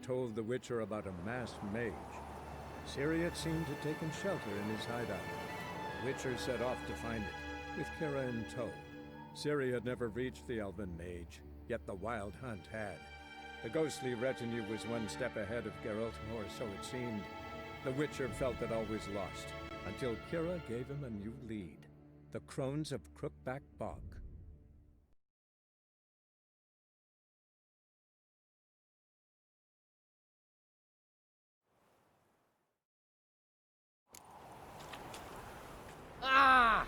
told the Witcher about a masked mage. Syriac seemed to take him shelter in his hideout. The Witcher set off to find it, with Kira in tow. Ciri had never reached the elven mage, yet the wild hunt had. The ghostly retinue was one step ahead of Geralt, or so it seemed. The Witcher felt that all was lost, until Kira gave him a new lead. The Crones of Crookback Bog. Ah!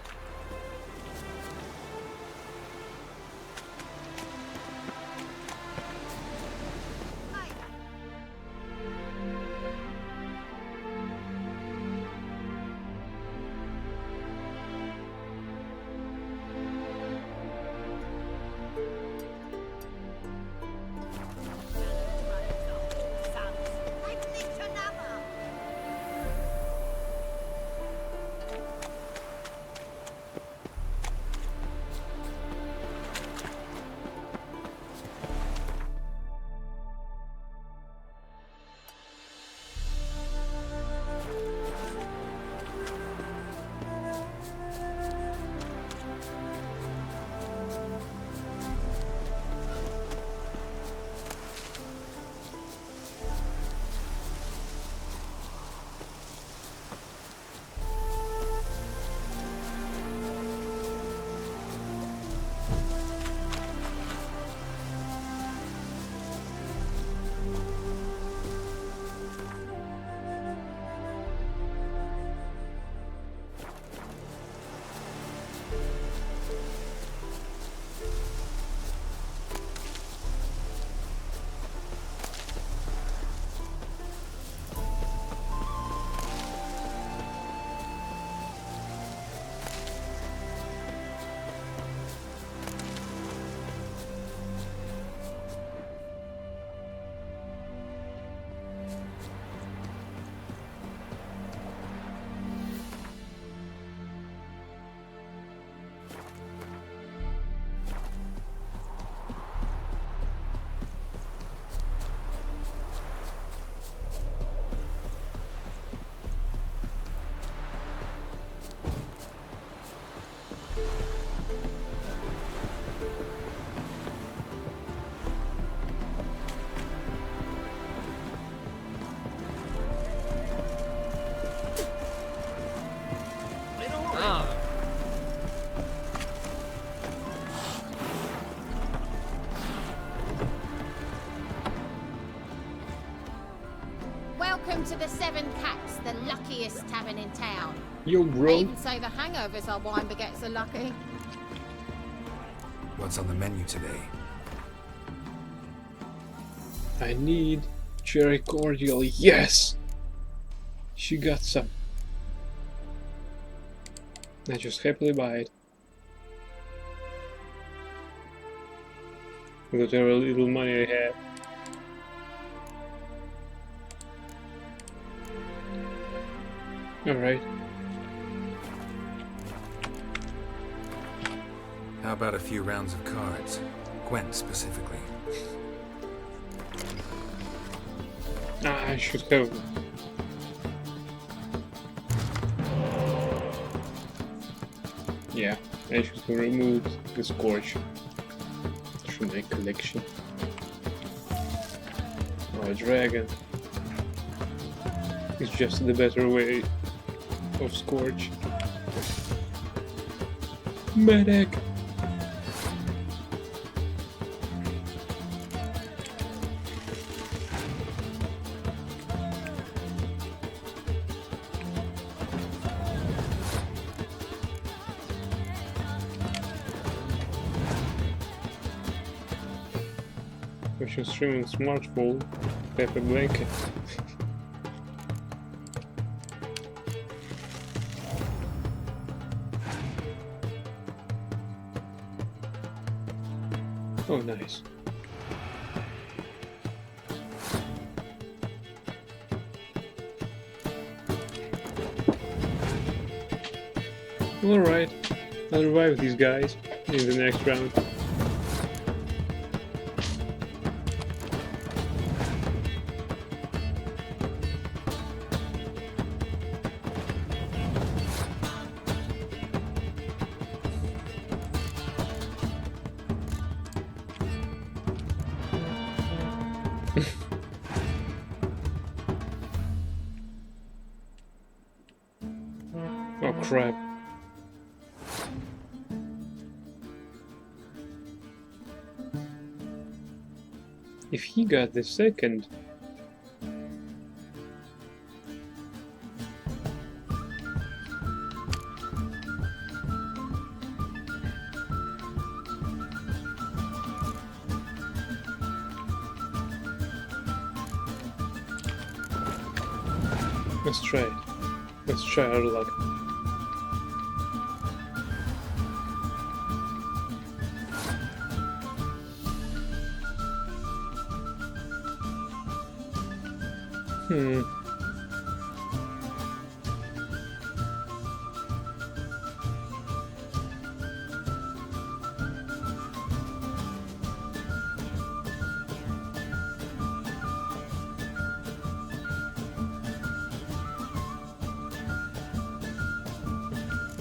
Welcome to the Seven Cats, the luckiest tavern in town. Yo, They bro. even say the hangovers are wine baguettes are lucky. What's on the menu today? I need cherry cordial. Yes! She got some. I just happily buy it. Whatever little money I have. Alright. How about a few rounds of cards? Gwent specifically. I should have. Yeah, I should have removed the Scorch from my collection. Oh, a dragon. It's just the better way of Scorch. Medic! Watching streaming smartphone, paper blanket. Oh, nice. Alright, I'll revive these guys in the next round. crap. If he got the second... Let's try it. Let's try our luck.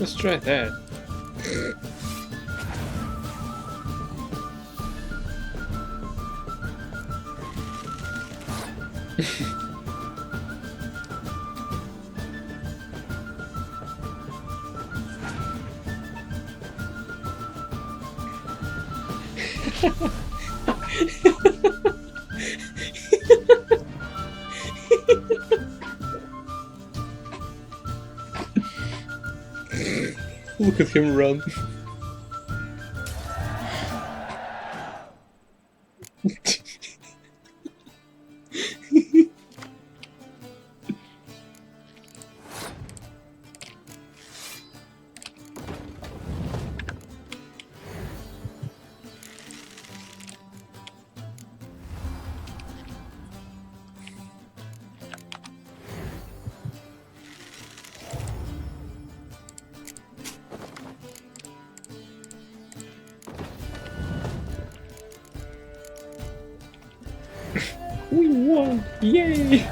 Let's try that. Look at him run. We won! Yay!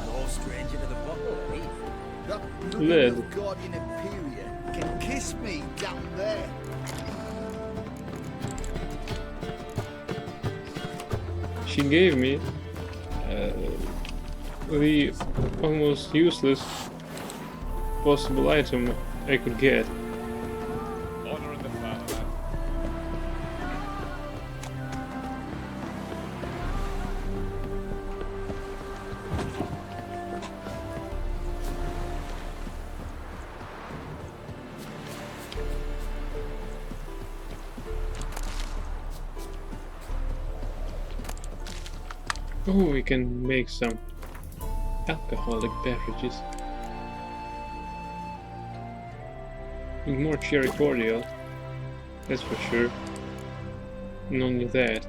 No stranger to the buckle, eh? That Led. little Guardian Imperia can kiss me down there. She gave me the almost useless possible item I could get. Honor in the fatherland. Oh, we can make some alcoholic beverages. Need more cherry cordial, that's for sure. And only that.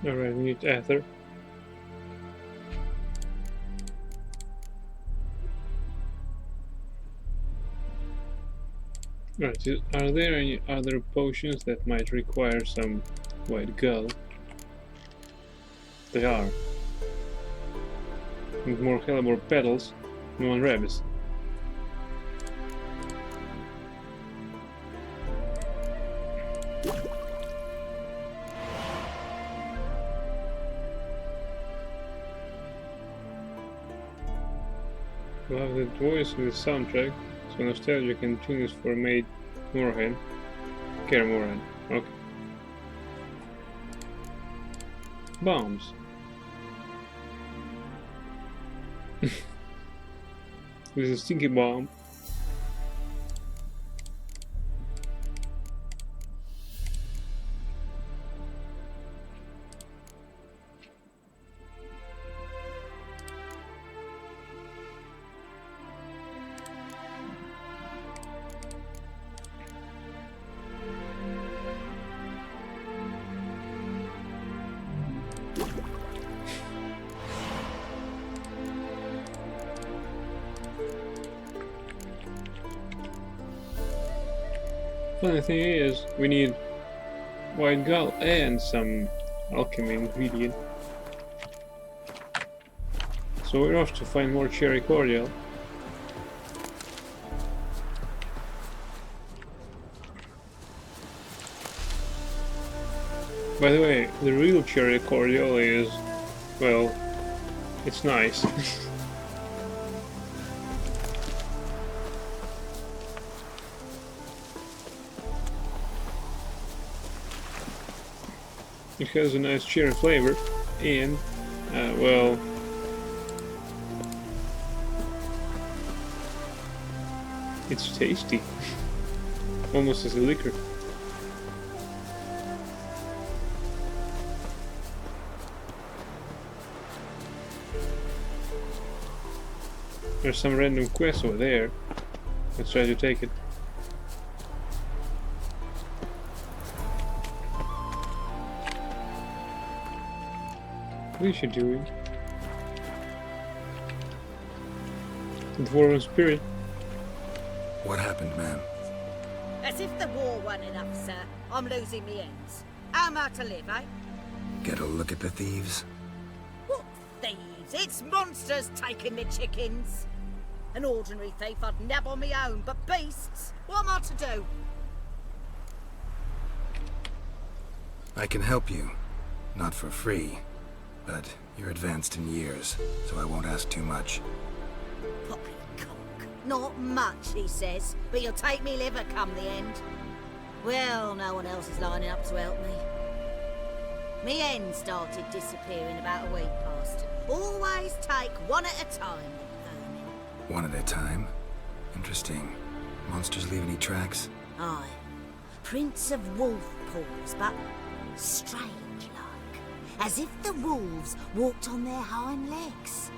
Alright, we need ether. Right, are there any other potions that might require some white gull? They are. With more Hellebore petals, no one rabbits. We'll have the voice in the soundtrack, so Nostalgia can tune this for Maid Moorhen. Kaer Morhen. Okay. Bombs. This is a stinky bomb. Funny thing is, we need white gull and some alchemy ingredient. So we're off to find more cherry cordial. By the way, the real cherry cordial is, well, it's nice. It has a nice cherry flavor, and, well, it's tasty. Almost as a liquor. There's some random quest over there. Let's try to take it. What is she doing? The Dwarven Spirit. What happened, ma'am? As if the war weren't enough, sir. I'm losing me ends. How am I to live, eh? Get a look at the thieves? What thieves? It's monsters taking me chickens. An ordinary thief I'd nab on me own, but beasts? What am I to do? I can help you. Not for free. But you're advanced in years, so I won't ask too much. Poppycock. Not much, he says, but you'll take me liver come the end. Well, no one else is lining up to help me. Me hen started disappearing about a week past. Always take one at a time, vermin. One at a time? Interesting. Monsters leave any tracks? Aye. Prints of wolf paws, but strange-like. As if the wolves walked on their hind legs.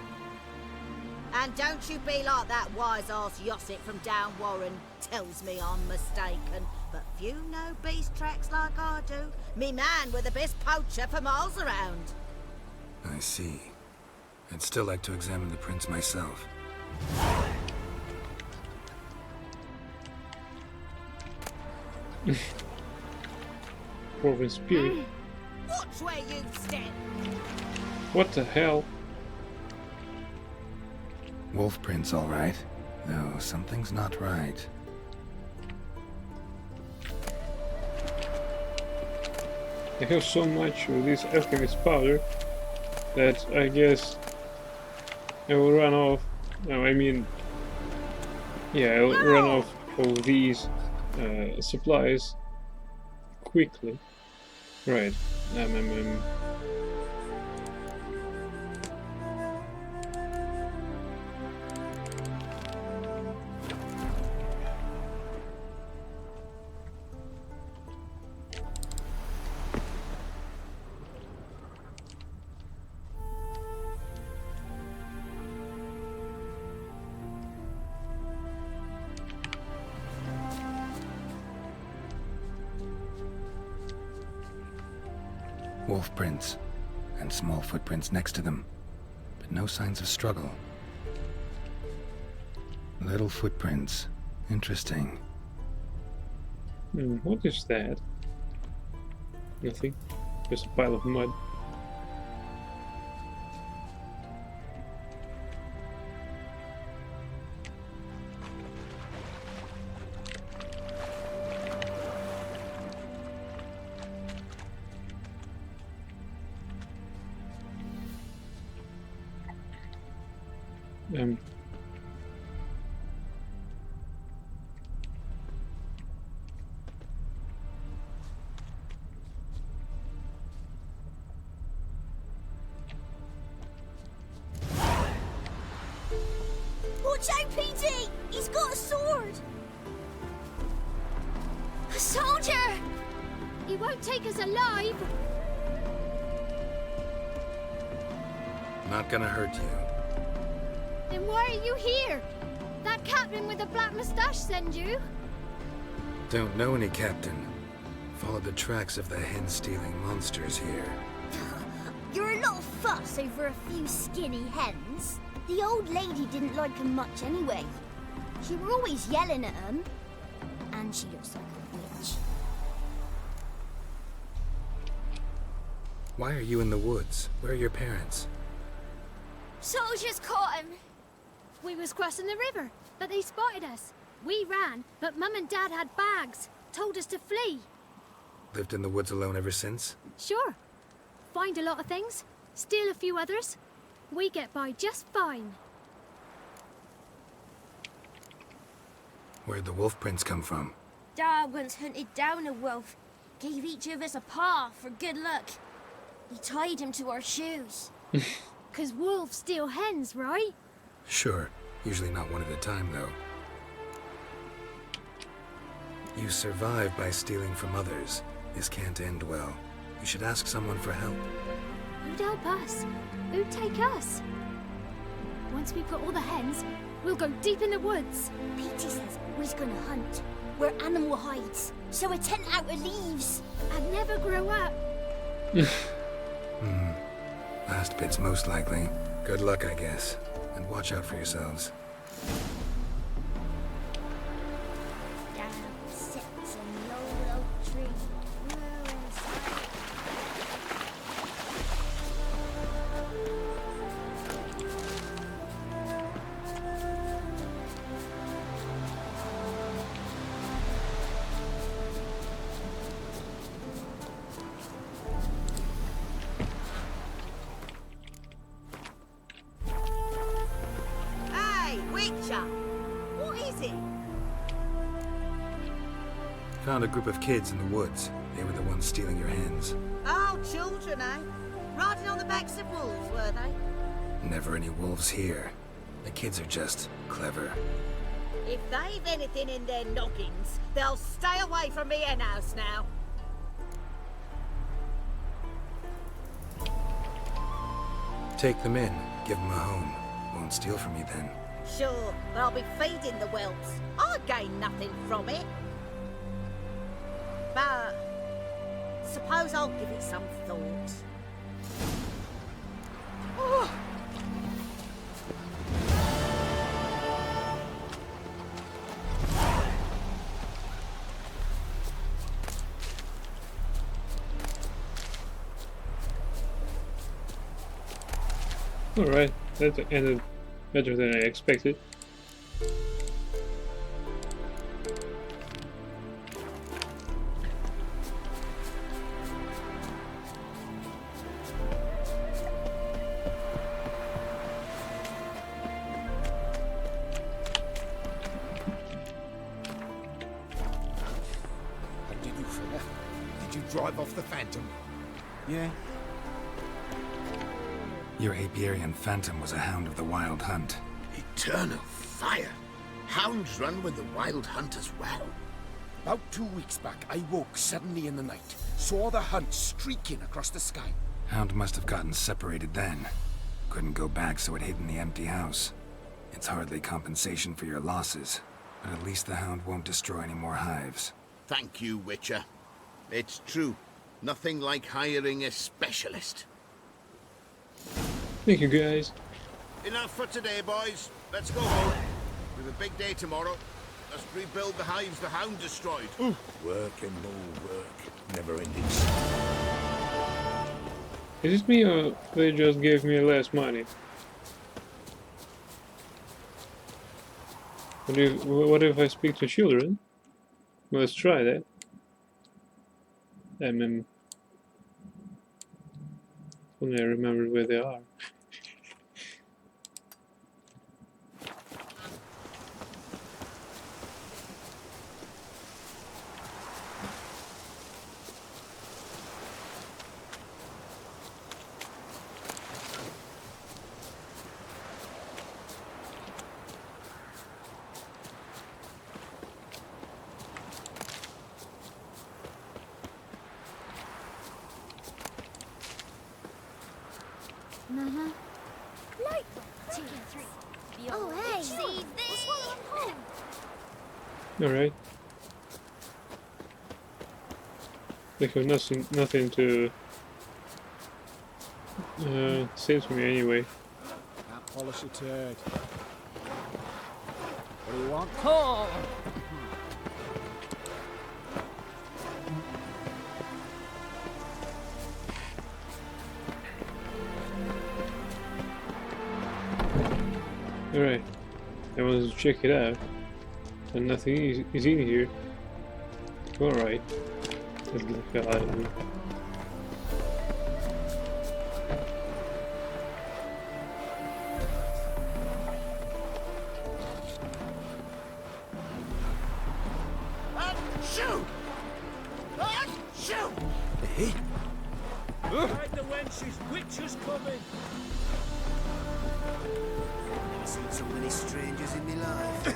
And don't you be like that wise-ass Yossit from down Warren. Tells me I'm mistaken. But few know beast tracks like I do. Me man were the best poacher for miles around. I see. I'd still like to examine the prints myself. Dwarven Spirit. Watch where you step. What the hell? Wolf prints, all right. Though something's not right. I have so much of this alchemist powder that I guess I will run off. No, I mean, yeah, I'll run off of these supplies quickly. Right. Wolf prints, and small footprints next to them, but no signs of struggle. Little footprints. Interesting. What is that? Nothing. Just a pile of mud. Watch out, PD! He's got a sword! A soldier! He won't take us alive. Not gonna hurt you. Then why are you here? That captain with the black moustache send you? Don't know any captain. Followed the tracks of the hen-stealing monsters here. You're a little fuss over a few skinny hens. The old lady didn't like him much anyway. She were always yelling at him. And she looks like a witch. Why are you in the woods? Where are your parents? Soldiers caught him. We was crossing the river, but they spotted us. We ran, but Mum and Dad had bags. Told us to flee. Lived in the woods alone ever since? Sure. Find a lot of things, steal a few others. We get by just fine. Where'd the wolf prints come from? Dad once hunted down a wolf. Gave each of us a paw for good luck. He tied him to our shoes. 'Cause wolves steal hens, right? Sure. Usually not one at a time, though. You survive by stealing from others. This can't end well. You should ask someone for help. Who'd help us? Who'd take us? Once we put all the hens, we'll go deep in the woods. Petey says we're gonna hunt where animal hides, so a tent out of leaves. And never grow up. Last bit's most likely. Good luck, I guess. And watch out for yourselves. Dad sits in the old oak tree. We're inside. Hey, Witcher! What is it? Found a group of kids in the woods. They were the ones stealing your hens. Oh, children, eh? Riding on the backs of wolves, were they? Never any wolves here. The kids are just clever. If they've anything in their noggins, they'll stay away from me hen house now. Take them in. Give them a home. Won't steal from you then. Sure, but I'll be feeding the whelps. I gain nothing from it. But suppose I'll give it some thought. Oh. Alright, that ended better than I expected. How did you, fella? Did you drive off the Phantom? Yeah. Your Apiarian Phantom was a hound of the Wild Hunt. Eternal fire! Hounds run with the Wild Hunt as well. About 2 weeks back, I woke suddenly in the night, saw the hunt streaking across the sky. Hound must have gotten separated then. Couldn't go back, so it hid in the empty house. It's hardly compensation for your losses, but at least the hound won't destroy any more hives. Thank you, Witcher. It's true. Nothing like hiring a specialist. Thank you, guys. Enough for today, boys. Let's go home. We have a big day tomorrow. Let's rebuild the hives the hound destroyed. Work and more work. Never ending. Is it me or they just gave me less money? What if I speak to children? Let's try that. Only I remember where they are. Like 2 and 3. Oh, hey! See this? Alright. They have nothing to say to me anyway. Can't polish a turd. What do you want? Oh! Alright. I wanted to check it out. And nothing is in here. Alright. Let's get the hell out of here. Shoot! Shoot! Hey, Hide the wenches, witches coming! I've seen so many strangers in my life.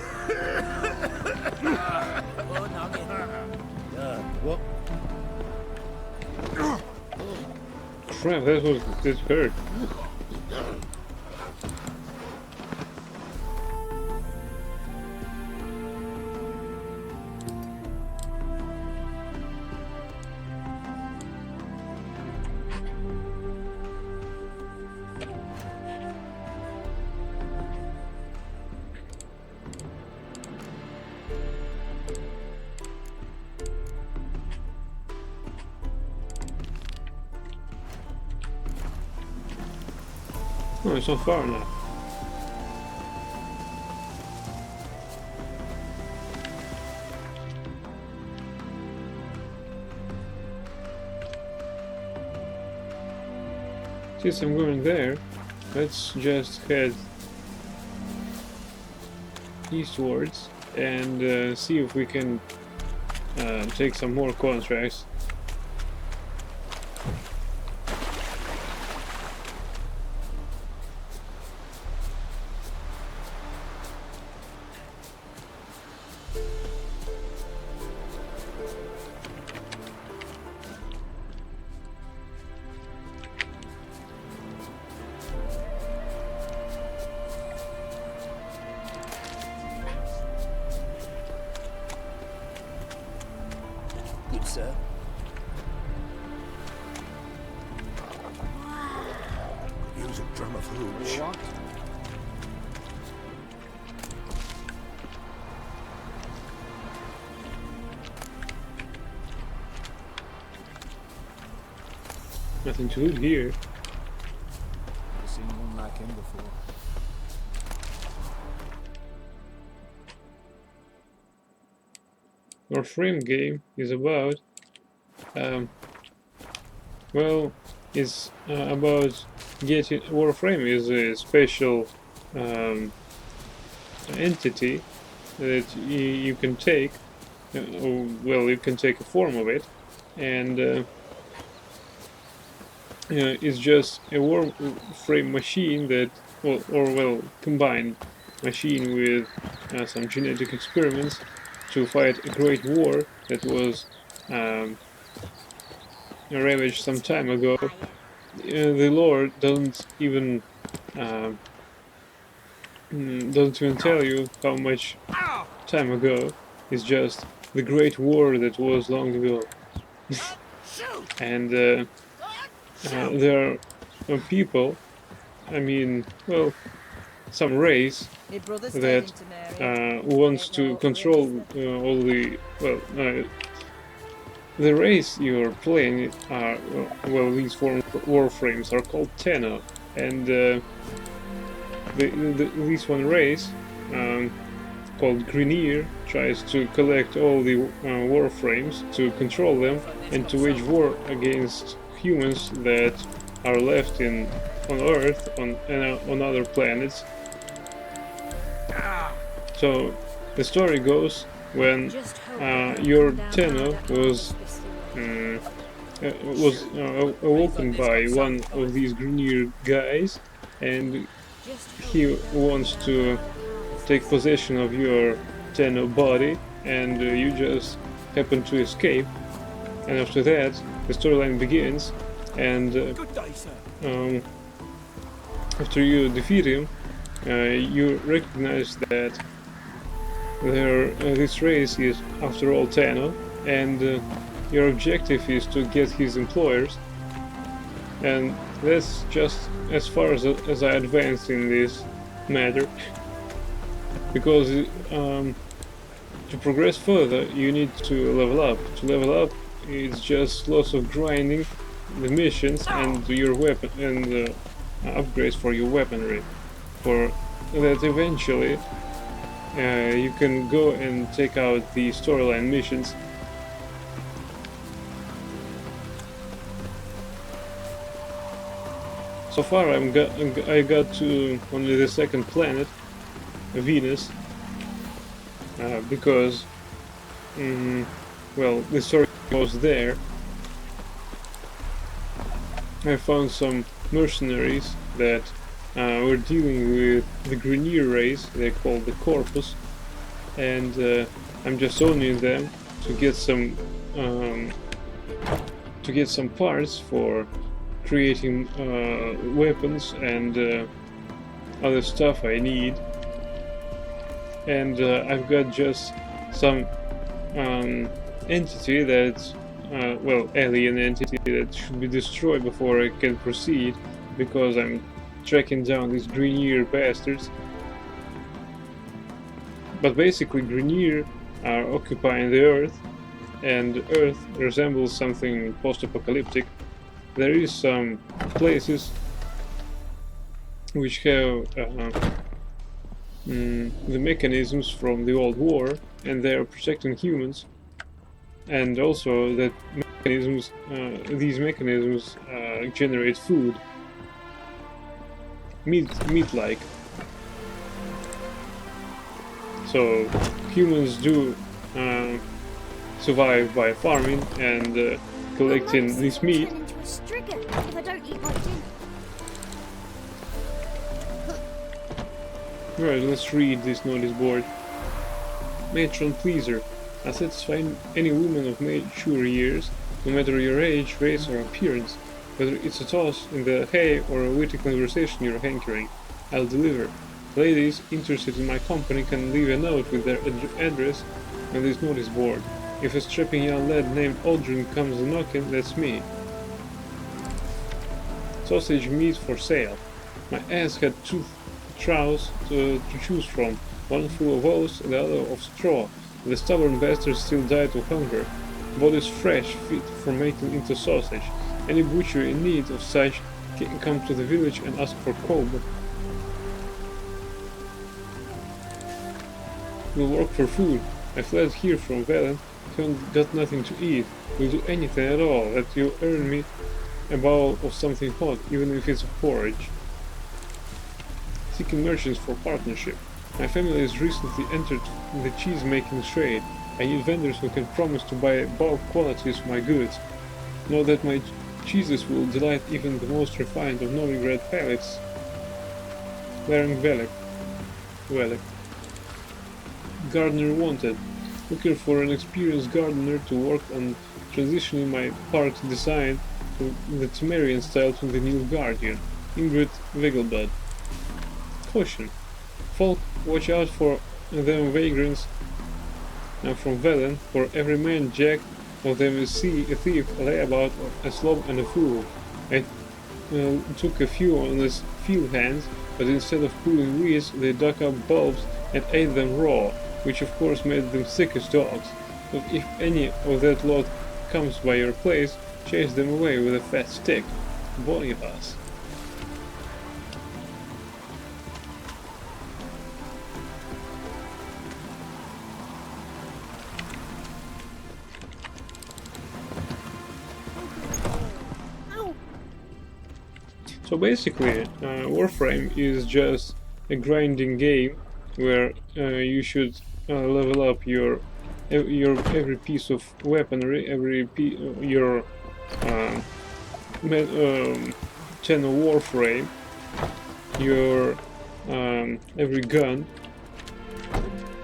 Oh, noggin. What? Crap, this hurt. Oh, it's on fire now. Since I'm going there, let's just head eastwards and see if we can take some more contracts. Good, sir. Could use a drum of hooch. Nothing to loot here. Never seen one like him before. Warframe game is about well, it's about getting Warframe is a special entity that you can take, well, you can take a form of it, and it's just a Warframe machine that, well, combined machine with some genetic experiments to fight a great war that was ravaged some time ago. The lore doesn't even tell you how much time ago. It's just the great war that was long ago. And there are people, I mean, well, some race that wants to control all the, well, the race you're playing are, well, these warframes are called Tenno, and this one race, called Grineer, tries to collect all the warframes to control them and to wage war against humans that are left on Earth and on other planets. So the story goes, when your Tenno was awoken by one of these Grineer guys, and he wants to take possession of your Tenno body, and you just happen to escape, and after that the storyline begins, and after you defeat him, you recognize that this race is after all Tenno, and your objective is to get his employers, and that's just as far as I advanced in this matter, because to progress further you need to level up. To level up, it's just lots of grinding the missions and your weapon and upgrades for your weaponry, for that eventually you can go and take out the storyline missions. So far I got to only the second planet, Venus, because well, the story was there. I found some mercenaries that were dealing with the Grineer race. They're called the Corpus, and I'm just owning them to get some parts for creating weapons and other stuff I need. And I've got just some entity that's well, alien entity that should be destroyed before I can proceed, because I'm tracking down these Grineer bastards. But basically Grineer are occupying the Earth, and Earth resembles something post-apocalyptic. There is some places which have the mechanisms from the old war, and they are protecting humans, and also that mechanisms, these mechanisms generate food, meat-like. So humans do survive by farming and collecting this meat. If I don't eat my dinner. Right, let's read this notice board. Matron pleaser. I satisfy any woman of mature years, no matter your age, race or appearance. Whether it's a toss in the hay or a witty conversation you're hankering, I'll deliver. Ladies interested in my company can leave a note with their address on this notice board. If a strapping young lad named Aldrin comes knocking, that's me. Sausage meat for sale. My ass had two troughs to choose from, one full of oats and the other of straw. The stubborn bastards still died of hunger. Bodies fresh, fit for making into sausage. Any butcher in need of such can come to the village and ask for Kolb. We'll work for food. I fled here from Velen, haven't got nothing to eat. We'll do anything at all that you earn me a bowl of something hot, even if it's a porridge. Seeking merchants for partnership. My family has recently entered the cheese-making trade. I need vendors who can promise to buy bulk quantities of my goods. Know that my cheeses will delight even the most refined of Novigrad palates. Baron Velek. Gardener wanted. Looking for an experienced gardener to work on transitioning my park's design to the Temerian style to the Nilfgaardian. Ingrid Vegelbud. Caution. Folk, watch out for them vagrants from Velen, for every man jack of them is a thief, a layabout, a slob and a fool. I took a few on his field hands, but instead of pulling weeds, they dug up bulbs and ate them raw, which of course made them sick as dogs. But if any of that lot comes by your place, chase them away with a fat stick. Boniface. So basically, Warframe is just a grinding game where you should level up your every piece of weaponry, your channel Warframe, your every gun.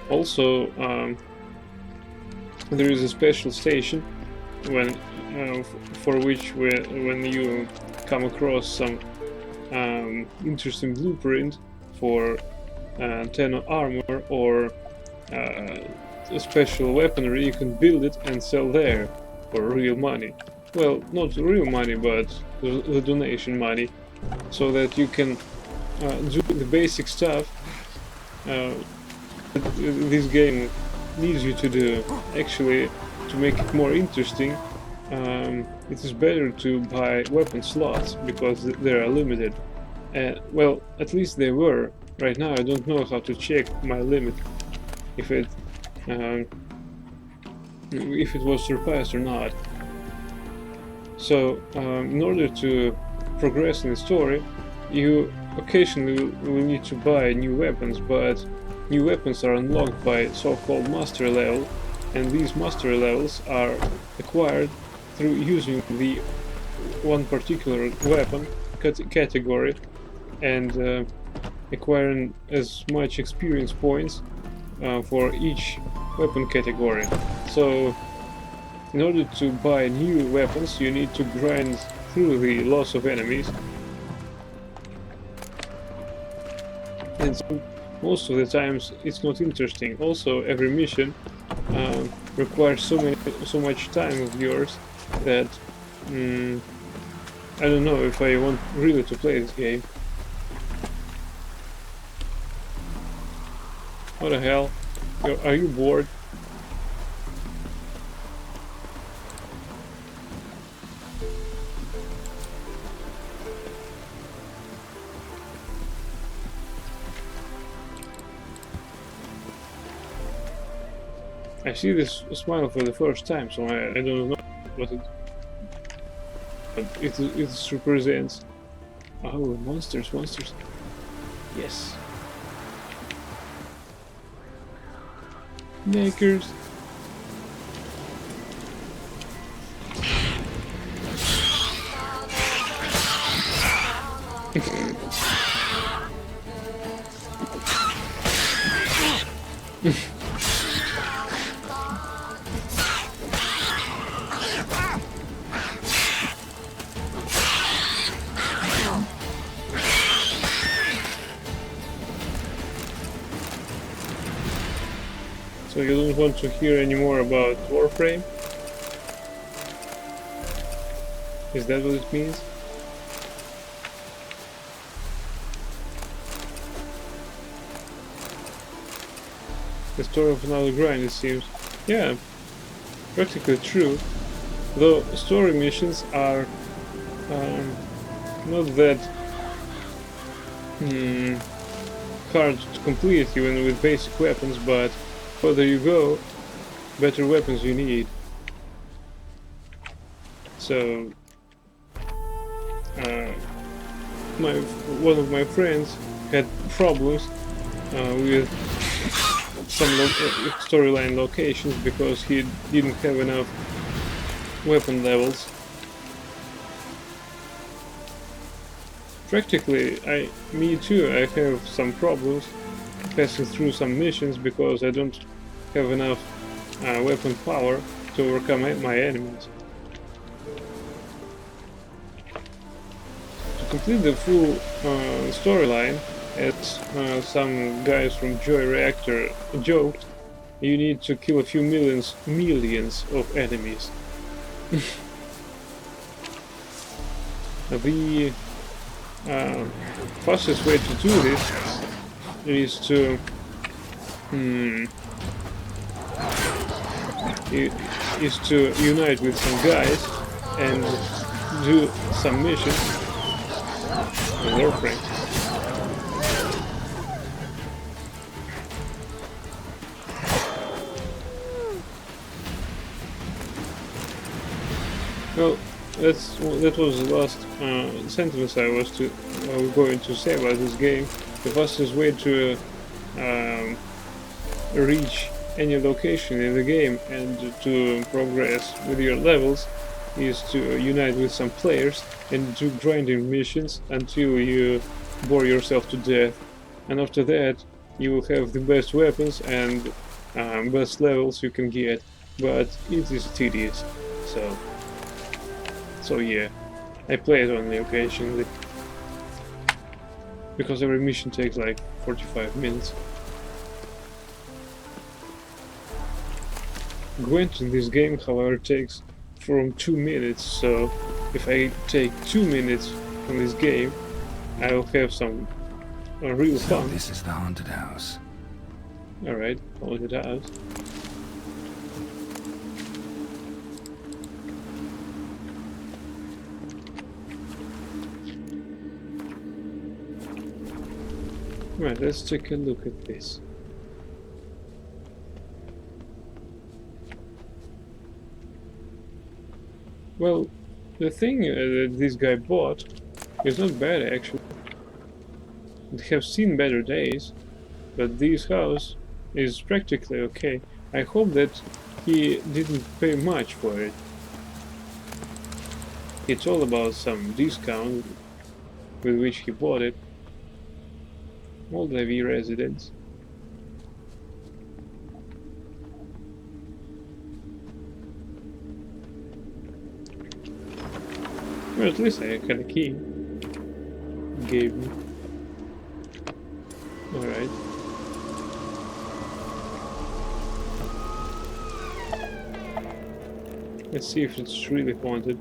Also, there is a special station when for which when you come across some interesting blueprint for 10 armor or a special weaponry, you can build it and sell there for real money. Well, not real money, but the donation money, so that you can do the basic stuff this game needs you to do. Actually, to make it more interesting, it is better to buy weapon slots, because they are limited. Well, at least they were. Right now I don't know how to check my limit, if it was surpassed or not. So in order to progress in the story, you occasionally will need to buy new weapons, but new weapons are unlocked by so-called master level, and these master levels are acquired through using the one particular weapon category and acquiring as much experience points for each weapon category. So in order to buy new weapons you need to grind through the loss of enemies, and so most of the times it's not interesting. Also, every mission requires so much time of yours that I don't know if I want really to play this game. What the hell? Are you bored? I see this smile for the first time, so I don't know what it represents. Oh, monsters. Yes. Makers. So you don't want to hear any more about Warframe? Is that what it means? The story of another grind, it seems. Yeah, practically true. Though story missions are not that hard to complete even with basic weapons, but further you go, better weapons you need. So, one of my friends had problems with some storyline locations because he didn't have enough weapon levels. Practically, me too, I have some problems passing through some missions because I don't have enough weapon power to overcome my enemies. To complete the full storyline, as some guys from Joy Reactor joked, you need to kill a few millions of enemies. The fastest way to do this is to unite with some guys and do some missions on Warframe. Well, that was the last sentence I was going to say about this game. The fastest way to reach any location in the game and to progress with your levels is to unite with some players and do grinding missions until you bore yourself to death. And after that, you will have the best weapons and best levels you can get, but it is tedious. So yeah, I play it only occasionally, because every mission takes like 45 minutes. Gwent in this game, however, takes from 2 minutes, so if I take 2 minutes from this game, I will have some real fun. So this is the haunted house. Alright, haunted house. Right, let's take a look at this. Well, the thing that this guy bought is not bad actually. They have seen better days, but this house is practically okay. I hope that he didn't pay much for it. It's all about some discount with which he bought it. Moldavi residence. Well, at least I had a key. Gave me. Alright. Let's see if it's really haunted.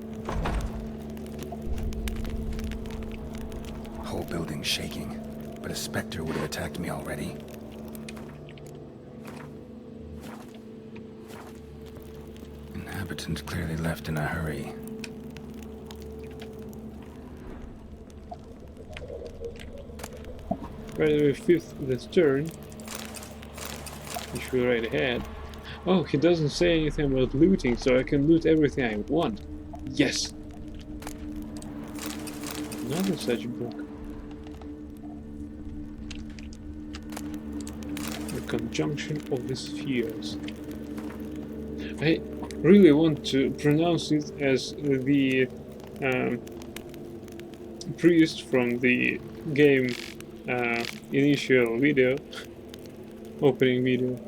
Whole building's shaking, but a specter would have attacked me already. Inhabitant clearly left in a hurry. By the way, fifth this turn, which we already had. Oh, he doesn't say anything about looting, so I can loot everything I want. Yes! Another such book. The Conjunction of the Spheres. I really want to pronounce it as the priest from the game initial video, opening video.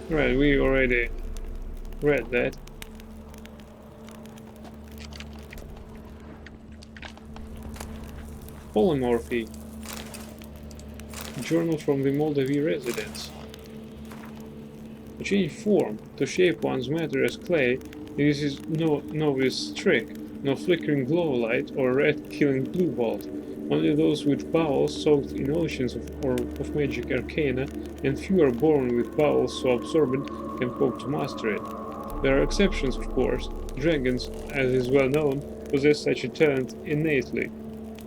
Right, we already read that. Polymorphy. Journal from the Moldavi residence. To change form, to shape one's matter as clay, this is no novice trick. No flickering glow light or red killing blue bolt. Only those with bowels soaked in oceans of magic arcana, and few are born with bowels so absorbent can hope to master it. There are exceptions, of course. Dragons, as is well known, possess such a talent innately.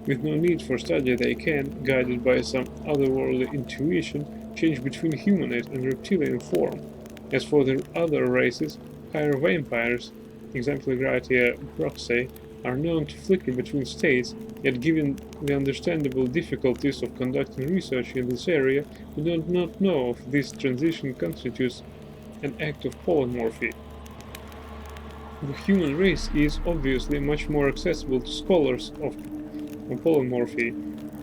With no need for study, they can, guided by some otherworldly intuition, change between humanoid and reptilian form. As for the other races, higher vampires, exemplar Gratia Broxae, are known to flicker between states, yet given the understandable difficulties of conducting research in this area, we do not know if this transition constitutes an act of polymorphy. The human race is obviously much more accessible to scholars of polymorphy.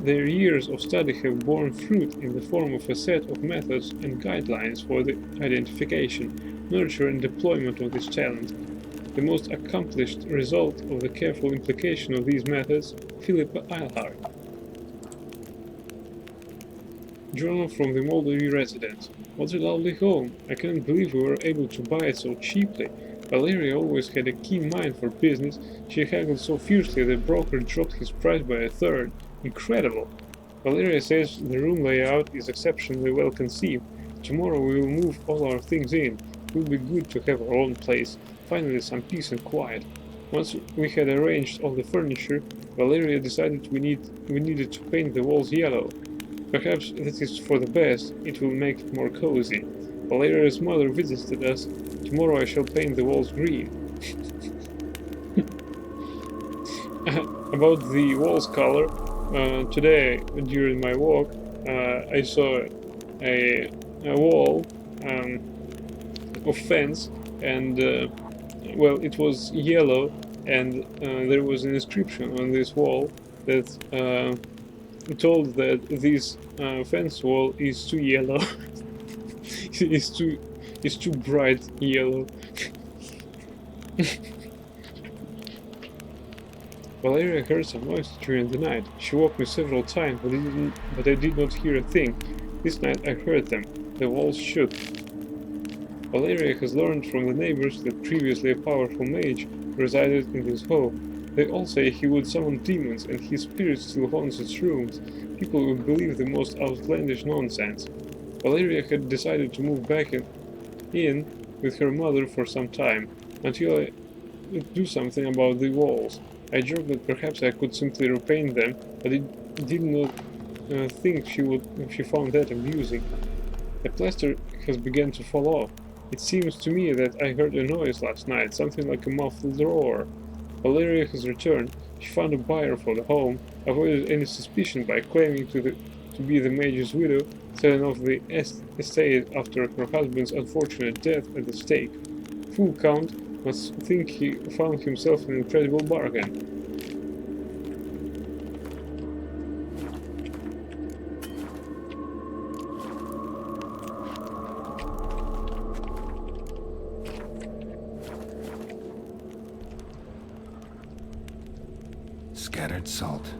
Their years of study have borne fruit in the form of a set of methods and guidelines for the identification, nurture and deployment of this talent. The most accomplished result of the careful implication of these methods, Philip Eilhart. Journal from the Moldavi residence. What a lovely home! I cannot believe we were able to buy it so cheaply. Valeria always had a keen mind for business. She haggled so fiercely that the broker dropped his price by a third. Incredible! Valeria says the room layout is exceptionally well conceived. Tomorrow we will move all our things in. It will be good to have our own place. Finally, some peace and quiet. Once we had arranged all the furniture, Valeria decided we needed to paint the walls yellow. Perhaps that is for the best, it will make it more cozy. Valeria's mother visited us. Tomorrow I shall paint the walls green. About the walls color, today during my walk, I saw a wall of fence, and well, it was yellow, and there was an inscription on this wall that told that this fence wall is too yellow. it's too bright yellow. Valeria heard some noise during the night. She woke me several times, but I did not hear a thing. This night I heard them. The walls shook. Valeria has learned from the neighbors that previously a powerful mage resided in this home. They all say he would summon demons and his spirit still haunts its rooms. People would believe the most outlandish nonsense. Valeria had decided to move back in with her mother for some time, until I do something about the walls. I joked that perhaps I could simply repaint them, but I did not think she found that amusing. The plaster has begun to fall off. It seems to me that I heard a noise last night, something like a muffled roar. Valeria has returned. She found a buyer for the home, avoided any suspicion by claiming to be the Major's widow, selling off the estate after her husband's unfortunate death at the stake. Full count must think he found himself an incredible bargain. Scattered salt.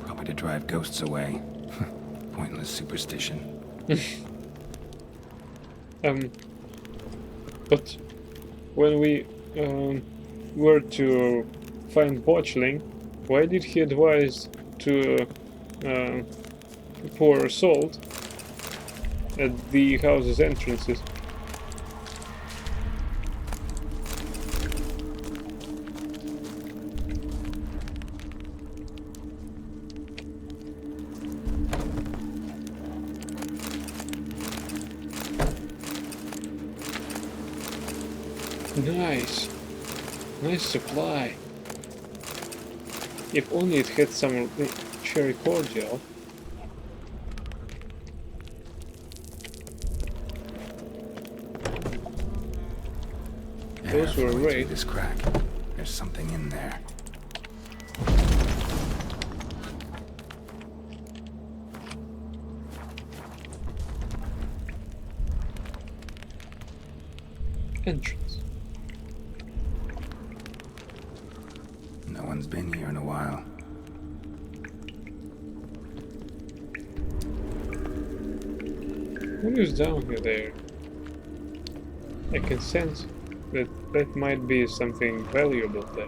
Probably to drive ghosts away. Pointless superstition. But when we were to find Botchling, why did he advise to pour salt at the house's entrances? Nice. Nice supply. If only it had some cherry cordial. Those were right. great. This crack. There's something in there. Entrance. No one's been here in a while. What is down here there? I can sense that might be something valuable there.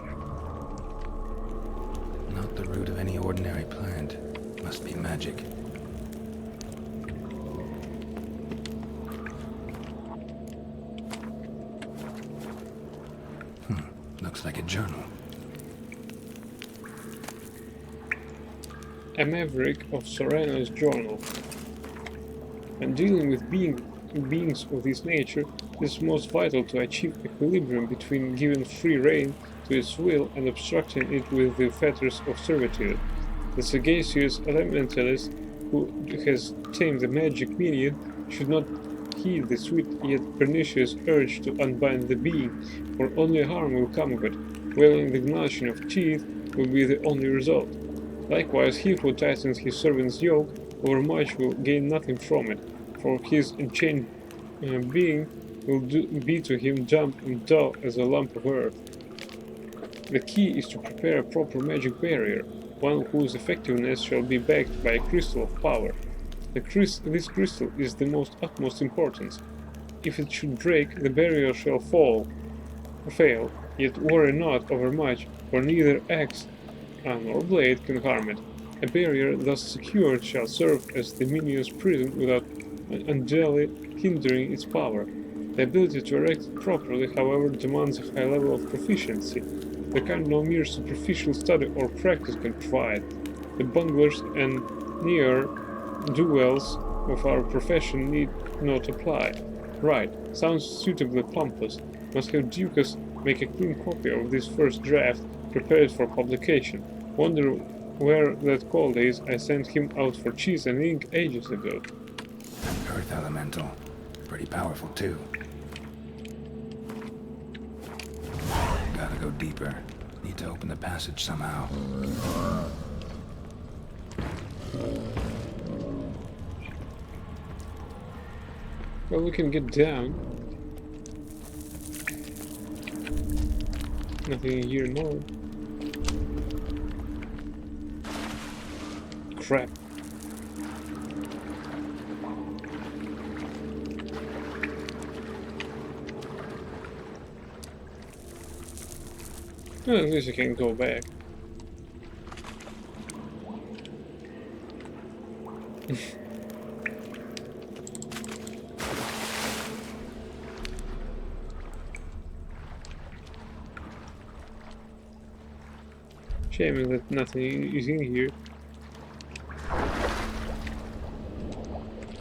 Not the root of any ordinary plant. Must be magic. Looks like a journal. A maverick of Sorano's journal. When dealing with beings of this nature, it is most vital to achieve equilibrium between giving free rein to its will and obstructing it with the fetters of servitude. The sagacious elementalist who has tamed the magic minion should not heed the sweet yet pernicious urge to unbind the being, for only harm will come of it, wailing the gnashing of teeth will be the only result. Likewise, he who tightens his servant's yoke overmuch will gain nothing from it, for his enchained being will be to him dumb and dull as a lump of earth. The key is to prepare a proper magic barrier, one whose effectiveness shall be backed by a crystal of power. This crystal is the utmost importance. If it should break, the barrier shall fail, yet worry not overmuch, for neither axe nor blade can harm it. A barrier thus secured shall serve as the minion's prison without unduly hindering its power. The ability to erect it properly, however, demands a high level of proficiency, the kind no mere superficial study or practice can provide. The bunglers and ne'er-do-wells of our profession need not apply. Right, sounds suitably pompous. Must have Ducas make a clean copy of this first draft, prepared for publication. Wonder where that cold is. I sent him out for cheese and ink ages ago. Earth elemental. Pretty powerful, too. Gotta go deeper. Need to open the passage somehow. Well, we can get down. Nothing here more. Crap. Well, at least I can go back. Shame that nothing is in here.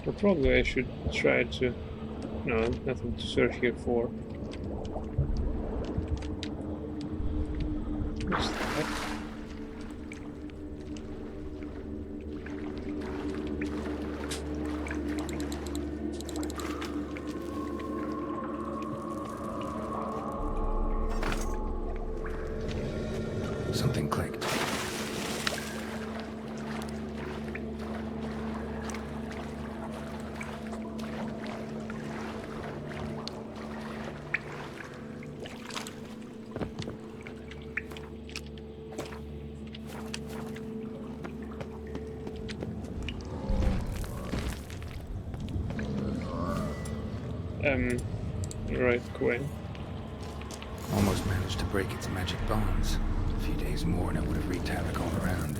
But probably I should try to... No, nothing to search here for. What's that? right, Gwen. Almost managed to break its magic bonds. A few days more and it would have wreaked havoc all around.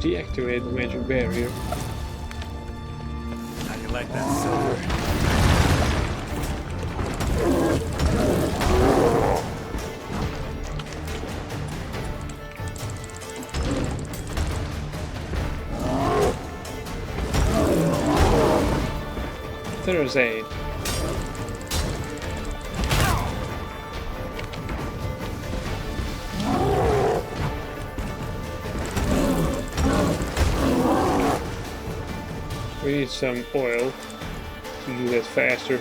Deactivate the magic barrier. How do you like that silver? There's 8. We need some oil to do that faster.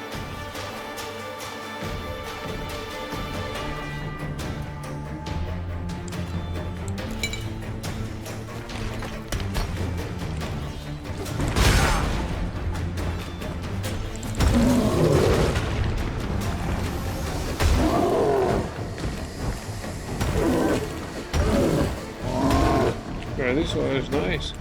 Well, this one is nice.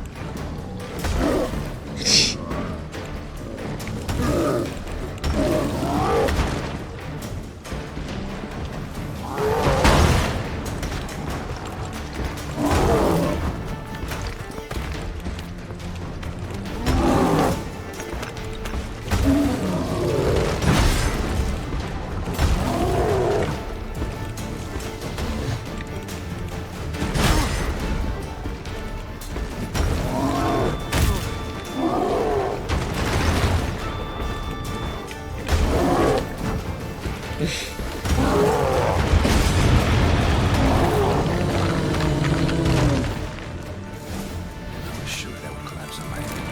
Sure, that would collapse on my head.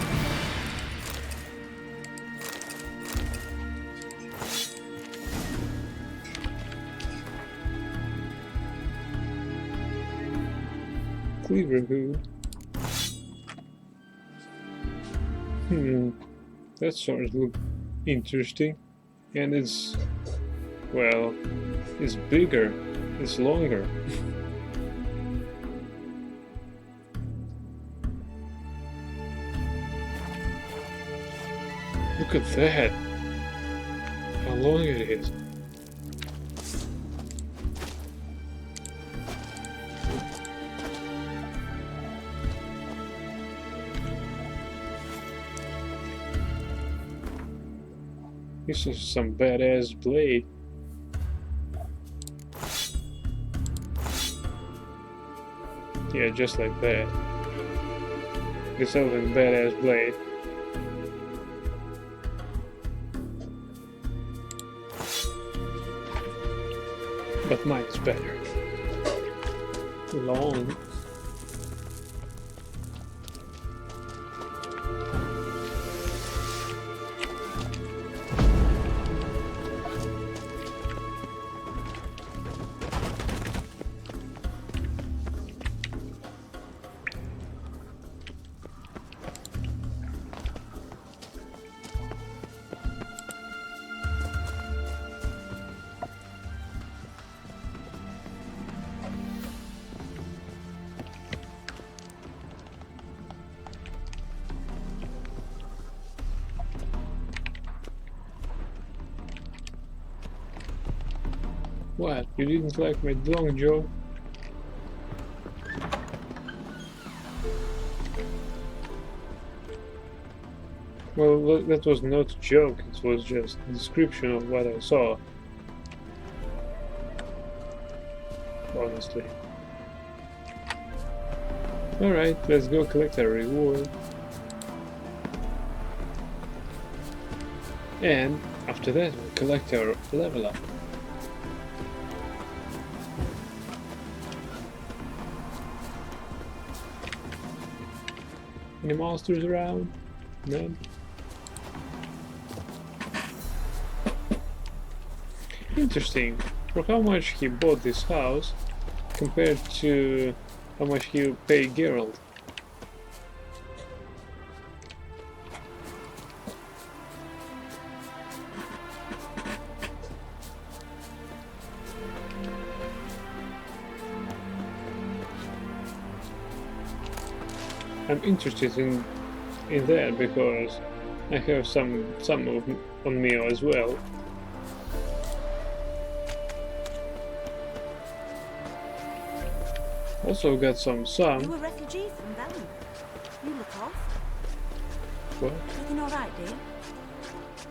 Cleaver hood. That sort of look interesting. And it's, well, it's bigger, it's longer. Look at that! How long it is. This is some badass blade. Yeah, just like that. This elven badass blade. But mine's better. Long. What? You didn't like my long jaw? Well, that was not a joke, it was just a description of what I saw. Honestly. Alright, let's go collect our reward. And after that, we'll collect our level up. Any monsters around? None. Interesting. For how much he bought this house compared to how much he paid Geralt. I'm interested in that because I have some on me as well. Also got some sun. You a refugee from Valen? You look off. What? Everything all right, dear?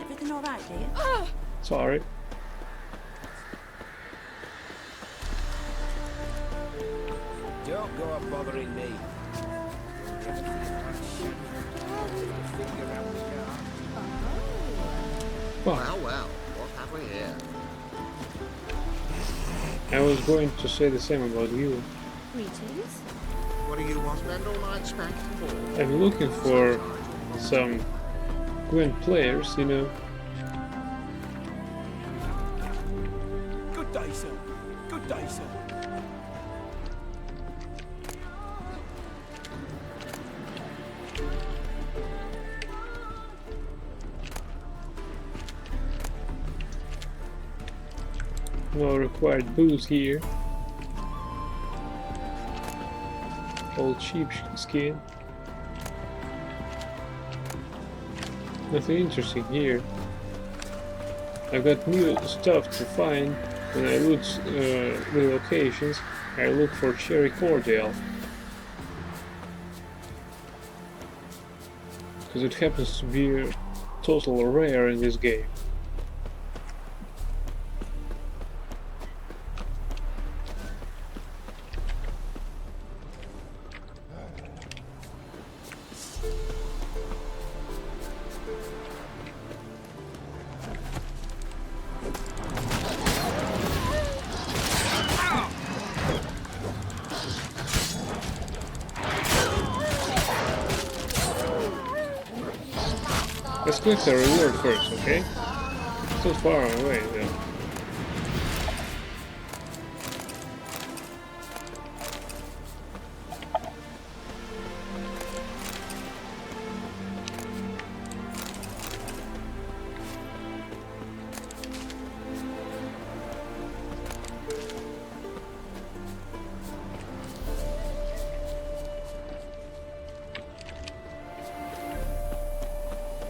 Everything all right, dear? Sorry. Don't go up bothering me. Well, well, what have we here? I was going to say the same about you. Greetings. What do you want to spend all night spanking for? I'm looking for some Gwent players, you know. Good day, sir. Good day, sir. No required booze here. Old sheepskin. Nothing interesting here. I got new stuff to find when I loot the locations. I look for cherry cordial. Because it happens to be a total rare in this game. Let's click the reward first, okay? Still far away though.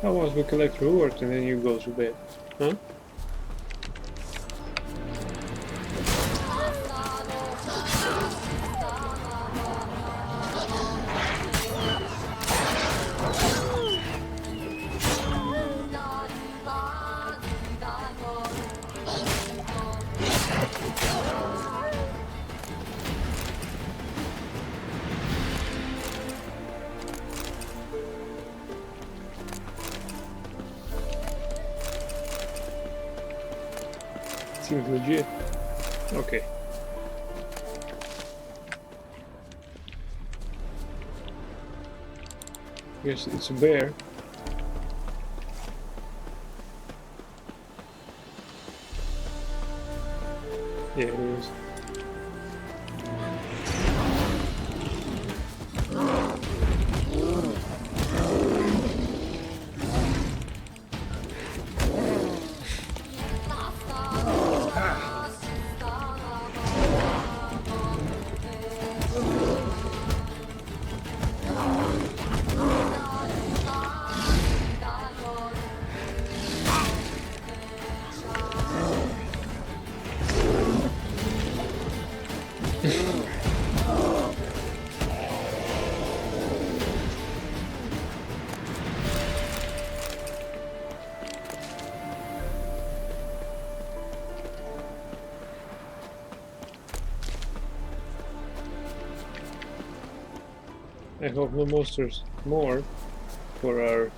How was we collect rewards and then you go to bed? Huh? Seems legit. Okay. Guess it's a bear. Yeah, it is. I hope no monsters more for our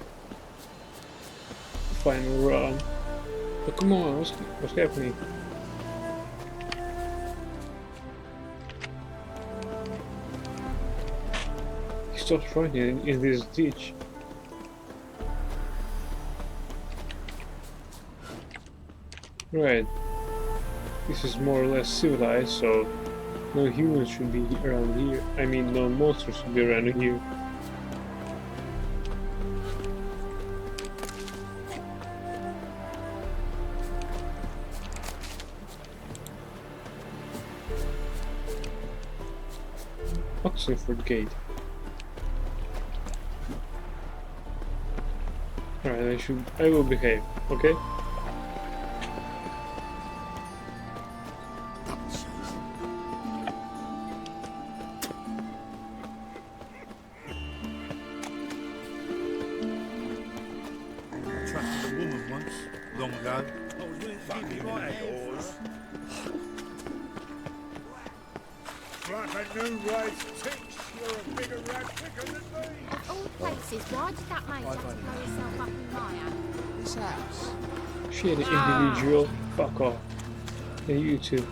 final run. But come on, what's happening? He's stopped running in this ditch. Right. This is more or less civilized, so no humans should be around here. I mean, no monsters should be around here. Oxenford Gate. Alright, I will behave, okay? Attracted a woman once, long ago. I was willing to give you my yours. Like a new race thinks you're a bigger rat quicker than me. Of all places, why did that mate have to blow herself up in my hand? This house. Shit, individual. Fuck off. And you too.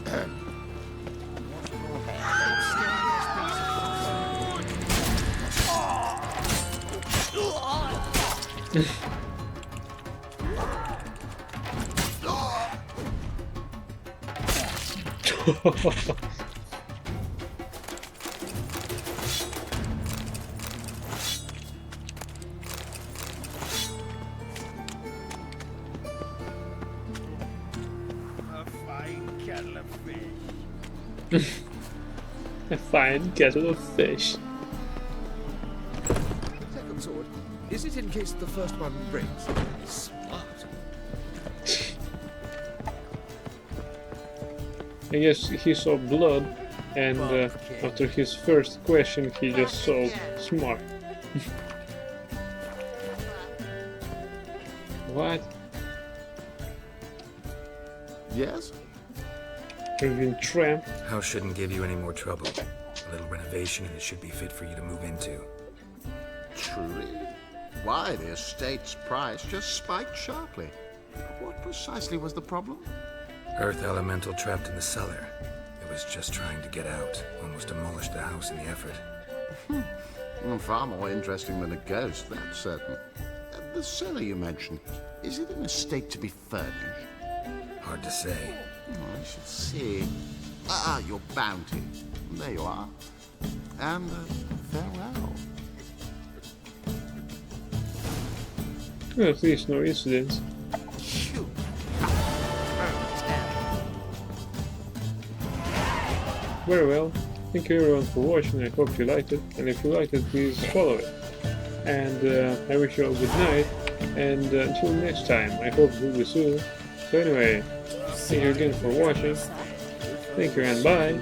A fine kettle of fish. Second sword. Is it in case the first one breaks? Smart. I guess he saw blood, and after his first question, he just saw smart. What? Yes? You've been trapped. House shouldn't give you any more trouble. A little renovation and it should be fit for you to move into. Truly? Why, the estate's price just spiked sharply. What precisely was the problem? Earth elemental trapped in the cellar. It was just trying to get out. Almost demolished the house in the effort. Far more interesting than a ghost, that's certain. The cellar you mentioned, is it in a state to be furnished? Hard to say. I should see. Your bounty. There you are. And farewell. Well, at least no incidents. Phew. Very well. Thank you everyone for watching. I hope you liked it. And if you liked it, please follow it. And I wish you all good night. And until next time, I hope it will be soon. So anyway, thank you again for watching. Thank you and bye.